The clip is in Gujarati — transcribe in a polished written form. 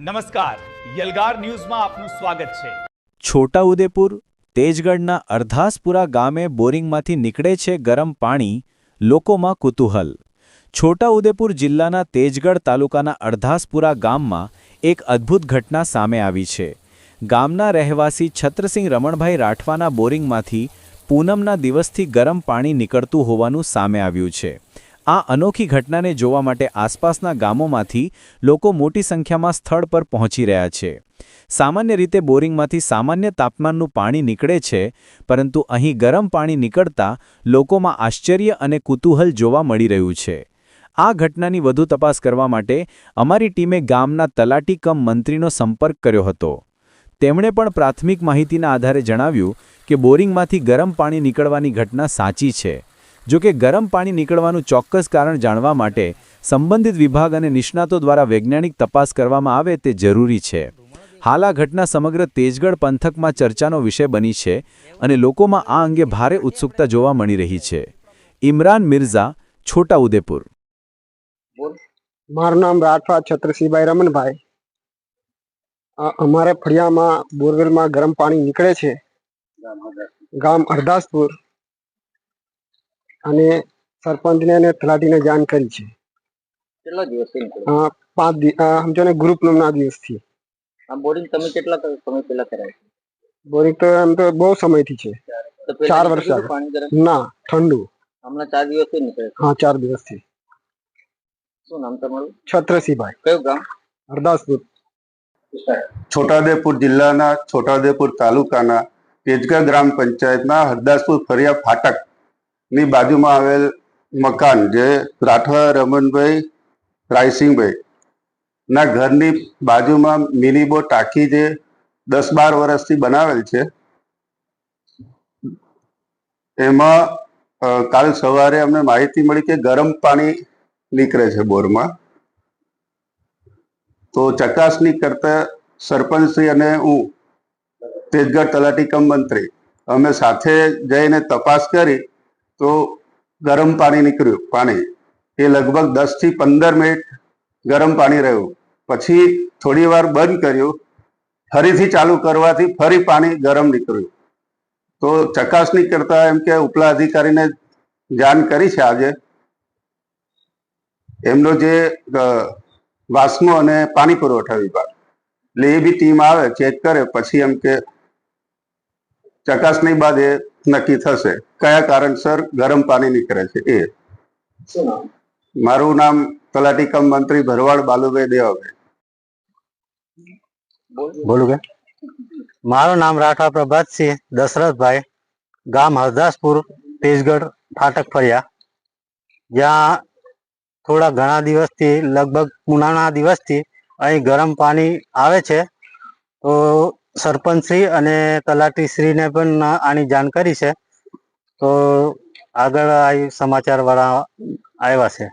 નમસ્કાર, યલગાર ન્યૂઝમાં આપનું સ્વાગત છે। છોટાઉદેપુર તેજગઢના અરધાસપુરા ગામે બોરિંગમાંથી નીકળે છે ગરમ પાણી, લોકોમાં કુતૂહલ। છોટાઉદેપુર જિલ્લાના તેજગઢ તાલુકાના અરધાસપુરા ગામમાં એક અદ્ભુત ઘટના સામે આવી છે। ગામના રહેવાસી છત્રસિંહ રમણભાઈ રાઠવાના બોરિંગમાંથી પૂનમના દિવસથી ગરમ પાણી નીકળતું હોવાનું સામે આવ્યું છે। આ અનોખી ઘટનાને જોવા માટે આસપાસના ગામોમાંથી લોકો મોટી સંખ્યામાં સ્થળ પર પહોંચી રહ્યા છે। સામાન્ય રીતે બોરિંગમાંથી સામાન્ય તાપમાનનું પાણી નીકળે છે, પરંતુ અહીં ગરમ પાણી નીકળતા લોકોમાં આશ્ચર્ય અને કુતૂહલ જોવા મળી રહ્યું છે। આ ઘટનાની વધુ તપાસ કરવા માટે અમારી ટીમે ગામના તલાટી કમ મંત્રીનો સંપર્ક કર્યો હતો। તેમણે પણ પ્રાથમિક માહિતીના આધારે જણાવ્યું કે બોરિંગમાંથી ગરમ પાણી નીકળવાની ઘટના સાચી છે। જો કે ગરમ પાણી નીકળવાનું ચોક્કસ કારણ જાણવા માટે સંબંધિત વિભાગ અને નિષ્ણાતો દ્વારા વૈજ્ઞાનિક તપાસ કરવામાં આવે તે જરૂરી છે। હાલ આ ઘટના સમગ્ર તેજગઢ પંથકમાં ચર્ચાનો વિષય બની છે અને લોકોમાં આ અંગે ભારે ઉત્સુકતા જોવા મળી રહી છે। ઇમરાન મિર્ઝા, છોટાઉદેપુર। મારું નામ રાઠવા છત્રસિંહભાઈ રમણભાઈ। અમારે ફળિયામાં બોરવેલમાં ગરમ પાણી નીકળે છે, ગામ અરધાસપુર, અને સરપંચને અને તલાટીને જાણ કરી છે। કેટલા દિવસથી નીકળે? 5 દિવસ સમજો ને ગુરુ પૂનમના દિવસથી। આ બોરિંગ તમે કેટલા સમય પહેલા કરાય? બોરિંગ તો એમ તો બહુ સમયથી છે, તો પહેલા 4 વર્ષ નીકળતું પાણી ગરમ? ના, ઠંડુ। હમણાં 4 દિવસથી નીકળે છે? હા, 4 દિવસથી। શું નામ તમારું? છત્રસિંહભાઈ। કયું ગામ? અરધાસપુર। છોટાઉદેપુર જિલ્લાના છોટાઉદેપુર તાલુકાના તેજગઢ ગ્રામ પંચાયતના હરદાસપુર ફળિયા ફાટકની બાજુમાં આવેલ મકાન, જે રાઠવા રમણભાઈ રાયસિંહભાઈ ના ઘરની બાજુમાં મિની બોર ટાંકી જે 10-12 વર્ષથી બનાવેલ છે, એમાં કાલ સવારે અમને માહિતી મળી કે ગરમ પાણી નીકળે છે બોરમાં। તો ચકાસણી કરતા સરપંચશ્રી અને હું, તેજગઢ તલાટી કમ મંત્રી, અમે સાથે જઈને તપાસ કરી તો ગરમ પાણી નીકળ્યું। પાણી એ લગભગ 10 થી 15 મિનિટ ગરમ પાણી રહ્યું, પછી થોડી વાર બંધ કર્યું, ફરીથી ચાલુ કરવાથી ફરી પાણી ગરમ નીકળ્યું। તો ચકાસણી કરતા એમ કે ઉપલા અધિકારીને જાણ કરી છે આજે, એમનો જે વાસ્મો અને પાણી પુરવઠા વિભાગ, એટલે એ બી ટીમ આવે, ચેક કરે, પછી એમ કે ચકાસણી બાદ એ નક્કી થશે કયા કારણસર ગરમ પાણી નીકળે છે એ। શું નામ? મારું નામ તલાટી કમ મંત્રી ભરવાડ બાલુભાઈ દેવાભાઈ। બોલું કે મારું નામ રાઠવા પ્રભાતસિંહ દશરથભાઈ, ગામ હરદાસપુર, તેજગઢ ફાટક ફળિયા, જ્યાં થોડા ઘણા દિવસથી, લગભગ પૂનમના દિવસથી અહીં ગરમ પાણી આવે છે। તો સરપંચશ્રી અને તલાટીશ્રીને પણ આની જાણ કરી છે, તો આગળ આ સમાચાર વાળા આવ્યા છે।